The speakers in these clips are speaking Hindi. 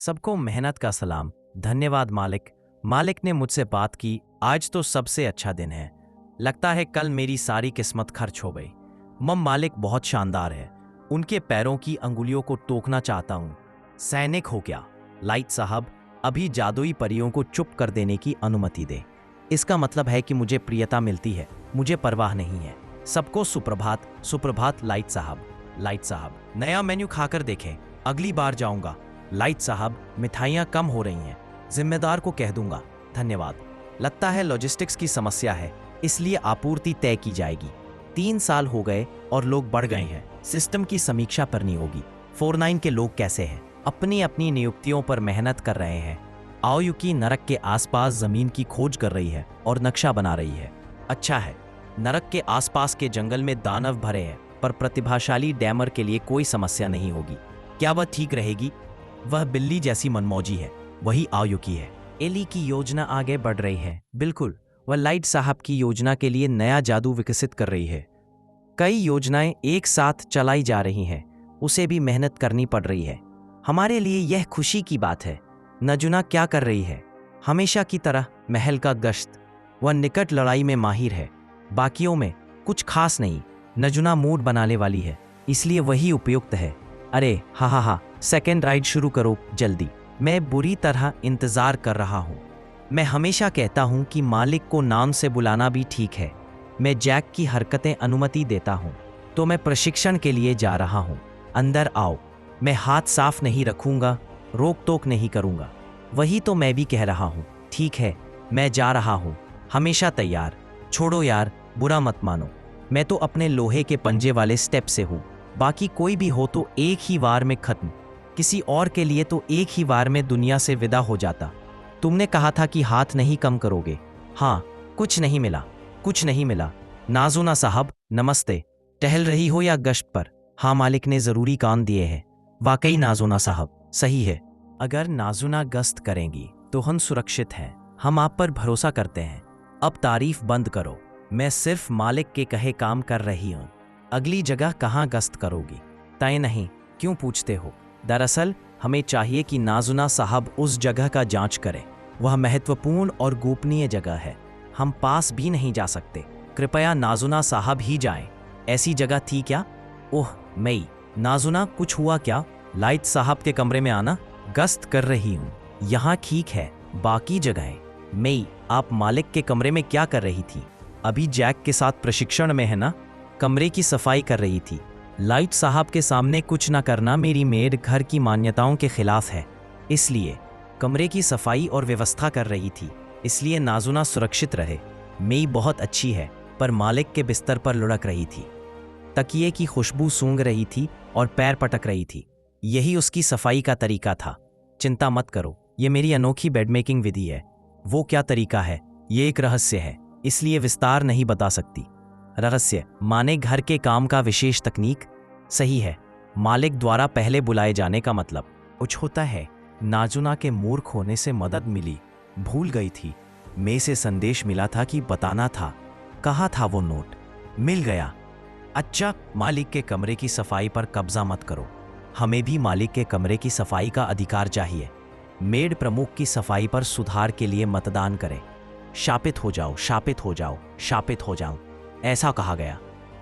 सबको मेहनत का सलाम। धन्यवाद मालिक। मालिक ने मुझसे बात की। आज तो सबसे अच्छा दिन है। लगता है कल मेरी सारी किस्मत खर्च हो गई। मालिक बहुत शानदार है। उनके पैरों की अंगुलियों को टोकना चाहता हूँ। सैनिक हो क्या? लाइट साहब, अभी जादुई परियों को चुप कर देने की अनुमति दे। इसका मतलब है कि मुझे प्रियता मिलती है। मुझे परवाह नहीं है। सबको सुप्रभात। सुप्रभात लाइट साहब। लाइट साहब, नया मेन्यू खाकर देखें। अगली बार जाऊंगा। लाइट साहब, मिठाइयाँ कम हो रही हैं। जिम्मेदार को कह दूंगा। धन्यवाद। लगता है लॉजिस्टिक्स की समस्या है, इसलिए आपूर्ति तय की जाएगी। 3 साल हो गए और लोग बढ़ गए हैं। सिस्टम की समीक्षा करनी होगी। 49 के लोग कैसे हैं? अपनी अपनी नियुक्तियों पर मेहनत कर रहे हैं। आयुकी नरक के आसपास जमीन की खोज कर रही है और नक्शा बना रही है। अच्छा है, नरक के आसपास के जंगल में दानव भरे हैं, पर प्रतिभाशाली डैमर के लिए कोई समस्या नहीं होगी। क्या वह ठीक रहेगी? वह बिल्ली जैसी मनमौजी है। वही आयुकी है। एली की योजना आगे बढ़ रही है। बिल्कुल, वह लाइट साहब की योजना के लिए नया जादू विकसित कर रही है। कई योजनाएं एक साथ चलाई जा रही हैं। उसे भी मेहनत करनी पड़ रही है। हमारे लिए यह खुशी की बात है। नजुना क्या कर रही है? हमेशा की तरह महल का गश्त। वह निकट लड़ाई में माहिर है। बाकियों में कुछ खास नहीं। नजुना मूड बनाने वाली है, इसलिए वही उपयुक्त है। अरे हा, सेकेंड राइड शुरू करो जल्दी। मैं बुरी तरह इंतजार कर रहा हूँ। मैं हमेशा कहता हूँ कि मालिक को नाम से बुलाना भी ठीक है। मैं जैक की हरकतें अनुमति देता हूँ, तो मैं प्रशिक्षण के लिए जा रहा हूँ। अंदर आओ। मैं हाथ साफ नहीं रखूंगा, रोक टोक नहीं करूंगा। वही तो मैं भी कह रहा हूँ। ठीक है, मैं जा रहा हूँ। हमेशा तैयार। छोड़ो यार, बुरा मत मानो। मैं तो अपने लोहे के पंजे वाले स्टेप से हूँ। बाकी कोई भी हो तो एक ही वार में खत्म। किसी और के लिए तो एक ही वार में दुनिया से विदा हो जाता। तुमने कहा था कि हाथ नहीं कम करोगे। हाँ, कुछ नहीं मिला, कुछ नहीं मिला। नाजुना साहब, नमस्ते। टहल रही हो या गश्त पर? हाँ, मालिक ने जरूरी काम दिए हैं। वाकई नाजुना साहब, सही है। अगर नाजुना गश्त करेंगी तो हम सुरक्षित हैं। हम आप पर भरोसा करते हैं। अब तारीफ बंद करो। मैं सिर्फ मालिक के कहे काम कर रही हूँ। अगली जगह कहाँ गश्त करोगी? तय नहीं। क्यों पूछते हो? दरअसल हमें चाहिए कि नाजुना साहब उस जगह का जांच करें। वह महत्वपूर्ण और गोपनीय जगह है। हम पास भी नहीं जा सकते। कृपया नाजुना साहब ही जाएं। ऐसी जगह थी क्या? ओह मई, नाजुना, कुछ हुआ क्या? लाइट साहब के कमरे में आना। गश्त कर रही हूँ। यहाँ ठीक है, बाकी जगहें? मई, आप मालिक के कमरे में क्या कर रही थी? अभी जैक के साथ प्रशिक्षण में है ना? कमरे की सफाई कर रही थी। लाइट साहब के सामने कुछ न करना मेरी मेड घर की मान्यताओं के खिलाफ है, इसलिए कमरे की सफाई और व्यवस्था कर रही थी। इसलिए नाजुना सुरक्षित रहे। मई बहुत अच्छी है, पर मालिक के बिस्तर पर लुढ़क रही थी। तकिए की खुशबू सूंघ रही थी और पैर पटक रही थी। यही उसकी सफाई का तरीका था। चिंता मत करो, ये मेरी अनोखी बेड मेकिंग विधि है। वो क्या तरीका है, ये एक रहस्य है, इसलिए विस्तार नहीं बता सकती। रहस्य माने घर के काम का विशेष तकनीक? सही है। मालिक द्वारा पहले बुलाए जाने का मतलब कुछ होता है। नाजुना के मूर्ख होने से मदद मिली। भूल गई थी। मैं से संदेश मिला था कि बताना था। कहा था वो नोट? मिल गया। अच्छा, मालिक के कमरे की सफाई पर कब्जा मत करो। हमें भी मालिक के कमरे की सफाई का अधिकार चाहिए। मेड प्रमुख की सफाई पर सुधार के लिए मतदान करें। शापित हो जाओ, शापित हो जाओ, शापित हो जाओ, ऐसा कहा गया।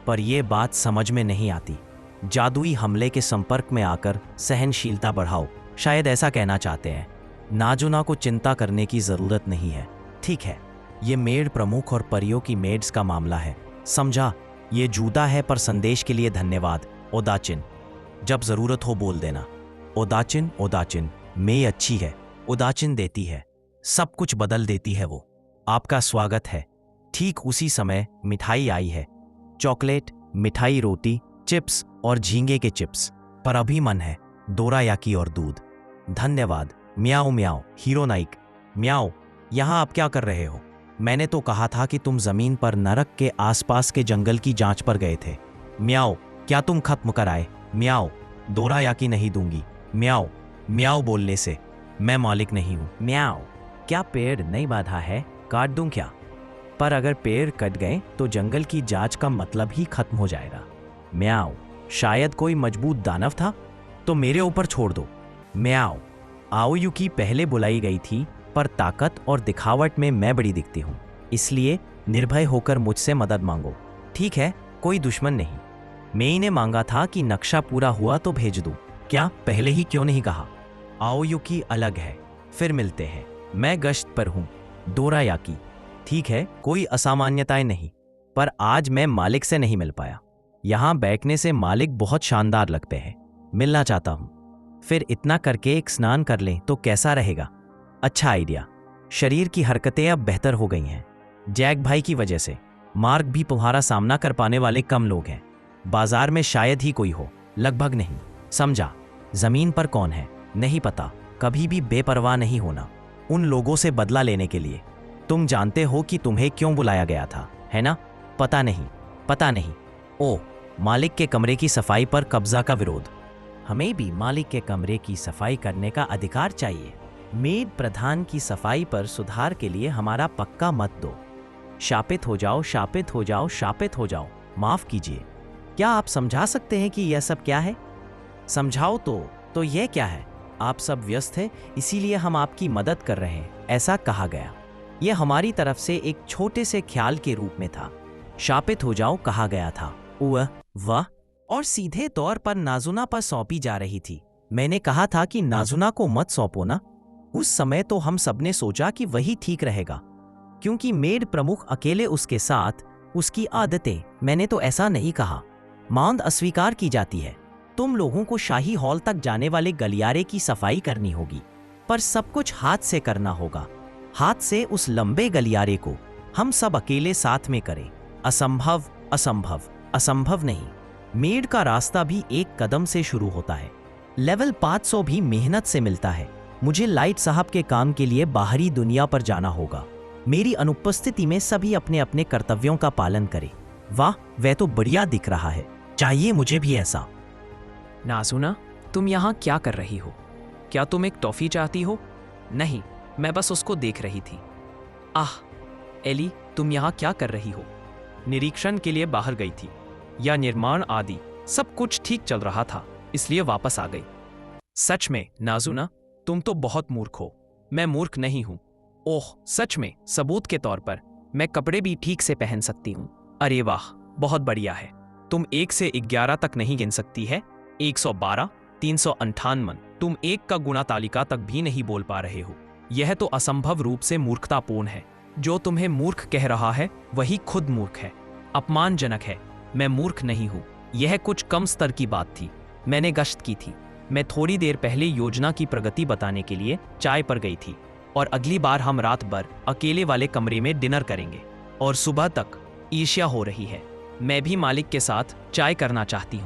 पर यह बात समझ में नहीं आती। जादुई हमले के संपर्क में आकर सहनशीलता बढ़ाओ, शायद ऐसा कहना चाहते हैं। नाजुना को चिंता करने की जरूरत नहीं है। ठीक है, ये मेड प्रमुख और परियों की मेड्स का मामला है। समझा? ये जूता है, पर संदेश के लिए धन्यवाद। ओदाचिन, जब जरूरत हो बोल देना। ओदाचिन, ओदाचिन, मैं अच्छी है। ओदाचिन देती है, सब कुछ बदल देती है वो। आपका स्वागत है। ठीक उसी समय मिठाई आई है। चॉकलेट, मिठाई, रोटी, चिप्स और झींगे के चिप्स। पर अभी मन है दोरायाकी और दूध। धन्यवाद। म्याओ म्याओ, हीरो नाइक। म्याओ, यहाँ आप क्या कर रहे हो? मैंने तो कहा था कि तुम जमीन पर नरक के आसपास के जंगल की जांच पर गए थे। म्याओ, क्या तुम खत्म कर आए? म्याओ, दोरायाकी नहीं दूंगी। म्याओ, म्याओ बोलने से मैं मालिक नहीं हूँ। म्याओ, क्या पेड़ नहीं बाधा है? काट दूं क्या? पर अगर पेड़ कट गए तो जंगल की जांच का मतलब ही खत्म हो जाएगा। म्याओ, शायद कोई मजबूत दानव था, तो मेरे ऊपर छोड़ दो। म्याओ, आओयुकी पहले बुलाई गई थी, पर ताकत और दिखावट में मैं बड़ी दिखती हूँ, इसलिए निर्भय होकर मुझसे मदद मांगो। ठीक है, कोई दुश्मन नहीं। मेई ने मांगा था कि नक्शा पूरा हुआ तो भेज दूं। क्या पहले ही क्यों नहीं कहा? आओयुकी अलग है, फिर मिलते हैं। मैं गश्त पर हूँ, डोरायाकी। ठीक है, कोई असामान्यताएं नहीं, पर आज मैं मालिक से नहीं मिल पाया। यहाँ बैठने से मालिक बहुत शानदार लगते हैं, मिलना चाहता हूँ। फिर इतना करके एक स्नान कर लें तो कैसा रहेगा? अच्छा आइडिया। शरीर की हरकतें अब बेहतर हो गई हैं। जैक भाई की वजह से मार्ग भी तुम्हारा सामना कर पाने वाले कम लोग हैं। बाजार में शायद ही कोई हो, लगभग नहीं। समझा? जमीन पर कौन है नहीं पता। कभी भी बेपरवाह नहीं होना उन लोगों से बदला लेने के लिए। तुम जानते हो कि तुम्हें क्यों बुलाया गया था, है ना? पता नहीं, पता नहीं। ओ, मालिक के कमरे की सफाई पर कब्जा का विरोध। हमें भी मालिक के कमरे की सफाई करने का अधिकार चाहिए। मेड प्रधान की सफाई पर सुधार के लिए हमारा पक्का मत दो। शापित हो जाओ, शापित हो जाओ, शापित हो जाओ। माफ कीजिए, क्या आप समझा सकते हैं कि यह सब क्या है? समझाओ तो यह क्या है? आप सब व्यस्त हैं, इसीलिए हम आपकी मदद कर रहे हैं, ऐसा कहा गया। यह हमारी तरफ से एक छोटे से ख्याल के रूप में था। शापित हो जाओ कहा गया था। वाह, और सीधे तौर पर नाजुना पर सौंपी जा रही थी। मैंने कहा था कि नाजुना को मत सौंपो ना। उस समय तो हम सबने सोचा कि वही ठीक रहेगा, क्योंकि मेड प्रमुख अकेले उसके साथ उसकी आदतें। मैंने तो ऐसा नहीं कहा। मांद अस्वीकार की जाती है। तुम लोगों को शाही हॉल तक जाने वाले गलियारे की सफाई करनी होगी, पर सब कुछ हाथ से करना होगा। हाथ से उस लंबे गलियारे को हम सब अकेले साथ में करें। असंभव, असंभव, असंभव नहीं। मेड का रास्ता भी एक कदम से शुरू होता है। लेवल 500 भी मेहनत से मिलता है। मुझे लाइट साहब के काम के लिए बाहरी दुनिया पर जाना होगा। मेरी अनुपस्थिति में सभी अपने अपने कर्तव्यों का पालन करें। वाह, वह तो बढ़िया दिख रहा है। चाहिए मुझे भी ऐसा। नाज़ुना, तुम यहाँ क्या कर रही हो? क्या तुम एक टॉफी चाहती हो? नहीं, मैं बस उसको देख रही थी। आह, एली, तुम यहाँ क्या कर रही हो? निरीक्षण के लिए बाहर गई थी। या निर्माण आदि सब कुछ ठीक चल रहा था, इसलिए वापस आ गई। सच में नाज़ुना, तुम तो बहुत मूर्ख हो। मैं मूर्ख नहीं हूँ। ओह, सच में? सबूत के तौर पर मैं कपड़े भी ठीक से पहन सकती हूँ। अरे वाह, बहुत बढ़िया है। तुम 1 से 11 तक नहीं गिन सकती है। 112, 358। तुम 1 का गुणा तालिका तक भी नहीं बोल पा रहे हो। यह तो असंभव रूप से मूर्खतापूर्ण है। जो तुम्हें मूर्ख कह रहा है वही खुद मूर्ख है। अपमानजनक है। मैं मूर्ख नहीं हूँ। यह कुछ कम स्तर की बात थी। मैंने गश्त की थी। मैं थोड़ी देर पहले योजना की प्रगति बताने के लिए चाय पर गई थी, और अगली बार हम रात भर अकेले वाले कमरे में डिनर करेंगे। और सुबह तक ईर्ष्या हो रही है। मैं भी मालिक के साथ चाय करना चाहती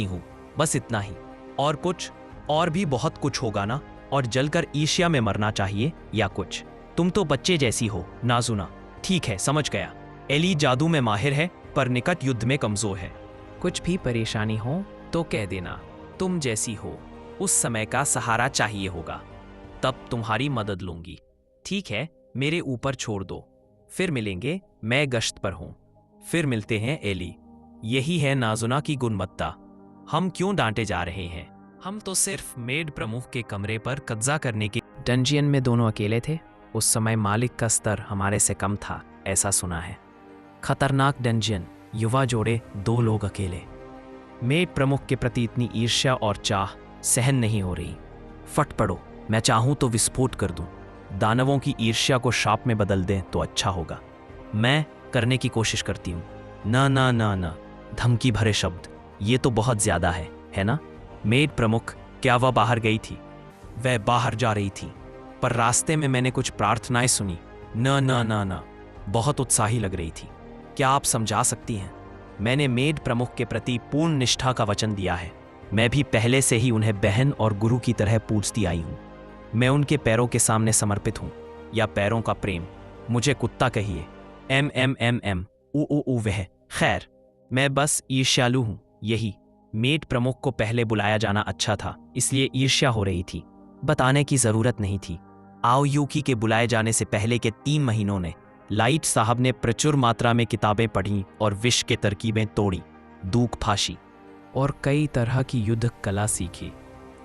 हूँ। बस इतना ही। और कुछ? और भी बहुत कुछ होगा ना। और जलकर ईर्ष्या में मरना चाहिए या कुछ। तुम तो बच्चे जैसी हो नाज़ुना। ठीक है, समझ गया। एली जादू में माहिर है, पर निकट युद्ध में कमजोर है। कुछ भी परेशानी हो तो कह देना। तुम जैसी हो, उस समय का सहारा चाहिए होगा, तब तुम्हारी मदद लूंगी। ठीक है, मेरे ऊपर छोड़ दो। फिर मिलेंगे। मैं गश्त पर हूँ। फिर मिलते हैं एली। यही है नाज़ुना की गुणवत्ता। हम क्यों डांटे जा रहे हैं? हम तो सिर्फ मेड प्रमुख के कमरे पर कब्जा करने के। डंजियन में दोनों अकेले थे। उस समय मालिक का स्तर हमारे से कम था, ऐसा सुना है। खतरनाक डंजियन, युवा जोड़े, 2 लोग अकेले। मेड प्रमुख के प्रति इतनी ईर्ष्या और चाह सहन नहीं हो रही। फट पड़ो। मैं चाहूं तो विस्फोट कर दूं। दानवों की ईर्ष्या को शाप में बदल दें तो अच्छा होगा। मैं करने की कोशिश करती हूँ। ना ना ना ना, धमकी भरे शब्द, ये तो बहुत ज्यादा है ना? मेड प्रमुख, क्या वह बाहर गई थी? वह बाहर जा रही थी, पर रास्ते में मैंने कुछ प्रार्थनाएं सुनी। ना ना ना ना, बहुत उत्साही लग रही थी। क्या आप समझा सकती हैं? मैंने मेड प्रमुख के प्रति पूर्ण निष्ठा का वचन दिया है। मैं भी पहले से ही उन्हें बहन और गुरु की तरह पूजती आई हूँ। मैं उनके पैरों के सामने समर्पित हूँ, या पैरों का प्रेम। मुझे कुत्ता कहिए। एम ऊ वह। खैर, मैं बस ईर्ष्यालु हूँ, यही। मेड प्रमुख को पहले बुलाया जाना अच्छा था, इसलिए ईर्ष्या हो रही थी। बताने की जरूरत नहीं थी। आओयुकी के बुलाए जाने से पहले के 3 महीनों ने लाइट साहब ने प्रचुर मात्रा में किताबें पढ़ी और विष के तरकीबें तोड़ी, दूक फाशी, और कई तरह की युद्ध कला सीखी।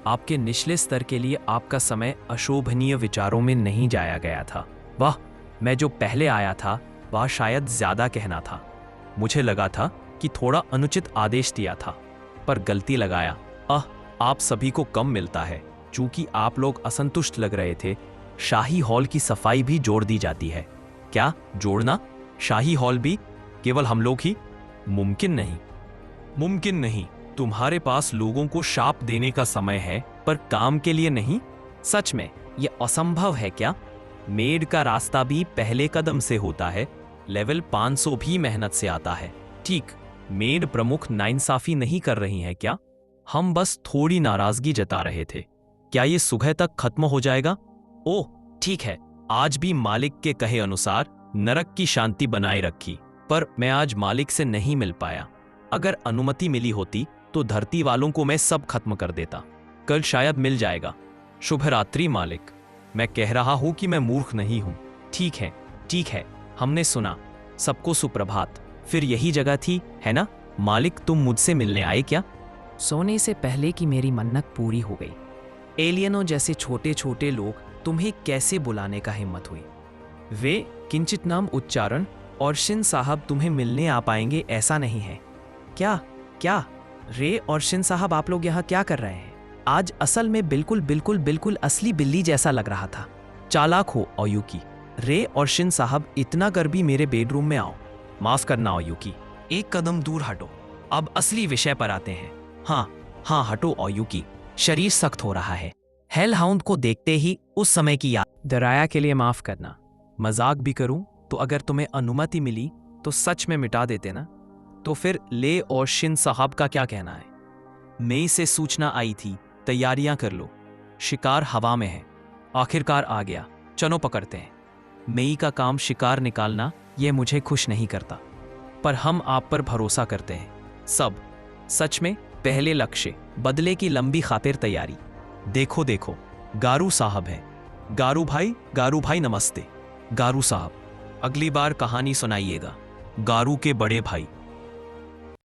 आपके निचले स्तर के लिए आपका समय अशोभनीय विचारों में नहीं जाया गया था। वाह, मैं जो पहले आया था वह शायद ज्यादा कहना था। मुझे लगा था कि थोड़ा अनुचित आदेश दिया था, पर गलती लगाया। आप सभी को कम मिलता है। चूंकि आप लोग असंतुष्ट लग रहे थे, शाही हॉल की सफाई भी जोड़ दी जाती है। क्या जोड़ना? शाही हॉल भी? केवल हम लोग ही? मुमकिन नहीं, मुमकिन नहीं। तुम्हारे पास लोगों को शाप देने का समय है, पर काम के लिए नहीं। सच में यह असंभव है क्या? मेड का रास्ता भी पहले कदम से होता है। लेवल 500 भी मेहनत से आता है। ठीक, मेड प्रमुख नाइंसाफी नहीं कर रही है क्या? हम बस थोड़ी नाराजगी जता रहे थे। क्या ये सुबह तक खत्म हो जाएगा? ओह ठीक है। आज भी मालिक के कहे अनुसार नरक की शांति बनाए रखी, पर मैं आज मालिक से नहीं मिल पाया। अगर अनुमति मिली होती तो धरती वालों को मैं सब खत्म कर देता। कल शायद मिल जाएगा। शुभ रात्रि मालिक। मैं कह रहा हूं कि मैं मूर्ख नहीं हूं। ठीक है, ठीक है, हमने सुना। सबको सुप्रभात। फिर यही जगह थी, है ना? मालिक, तुम मुझसे मिलने आए क्या? सोने से पहले कि मेरी मन्नत पूरी हो गई। एलियनों जैसे छोटे छोटे लोग तुम्हें कैसे बुलाने का हिम्मत हुई? वे किंचित नाम उच्चारण और शिन साहब तुम्हें मिलने आ पाएंगे ऐसा नहीं है। क्या क्या? रे और शिन साहब, आप लोग यहाँ क्या कर रहे हैं? आज असल में बिल्कुल बिल्कुल बिल्कुल असली बिल्ली जैसा लग रहा था। चालाक हो ओयुकी। रे और शिन साहब, इतना कर भी मेरे बेडरूम में आओ। माफ करना ओयुकी, एक कदम दूर हटो। अब असली विषय पर आते हैं। हाँ, हटो ओयुकी, शरीर सख्त हो रहा है। हेल हाउंड को देखते ही उस समय की याद। दराया के लिए माफ करना। मजाक भी करूं तो अगर तुम्हें अनुमति मिली तो सच में मिटा देते ना। तो फिर ले और शिन साहब का क्या कहना है? मई से सूचना आई थी, तैयारियां कर लो। शिकार हवा में है। आखिरकार आ गया, चलो पकड़ते हैं। मई का काम शिकार निकालना, यह मुझे खुश नहीं करता, पर हम आप पर भरोसा करते हैं। सब सच में पहले लक्ष्य, बदले की लंबी खातिर तैयारी। देखो देखो, गारू साहब है। गारू भाई नमस्ते। गारू साहब, अगली बार कहानी सुनाइएगा। गारू के बड़े भाई।